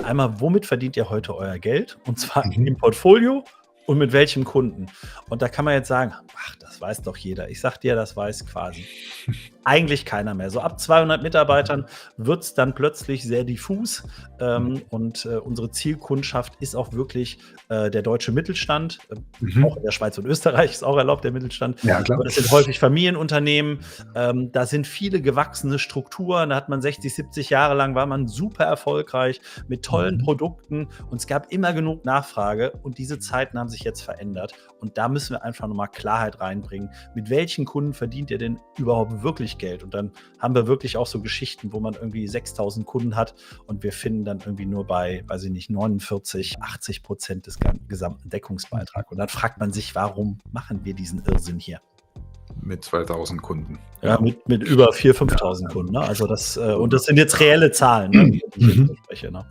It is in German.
einmal, womit verdient ihr heute euer Geld? Und zwar Mhm. im Portfolio und mit welchem Kunden? Und da kann man jetzt sagen: „Ach, das weiß doch jeder.“ Ich sage dir, das weiß quasi eigentlich keiner mehr. So ab 200 Mitarbeitern wird's dann plötzlich sehr diffus, und unsere Zielkundschaft ist auch wirklich, der deutsche Mittelstand. Auch in Mhm. der Schweiz und Österreich ist auch erlaubt, der Mittelstand. Ja, klar. Aber das sind häufig Familienunternehmen. Da sind viele gewachsene Strukturen. Da hat man 60, 70 Jahre lang war man super erfolgreich mit tollen Mhm. Produkten und es gab immer genug Nachfrage und diese Zeiten haben sich jetzt verändert. Und da müssen wir einfach noch mal Klarheit reinbringen. Mit welchen Kunden verdient ihr denn überhaupt wirklich Geld? Und dann haben wir wirklich auch so Geschichten, wo man irgendwie 6.000 Kunden hat und wir finden dann irgendwie nur bei, weiß ich nicht, 49, 80% des gesamten Deckungsbeitrags. Und dann fragt man sich, warum machen wir diesen Irrsinn hier? Mit 2.000 Kunden. Ja, mit über 4.000, 5.000 Kunden. Ne? Also das, und das sind jetzt reelle Zahlen, ne, über die ich jetzt Mhm. so spreche. Ne?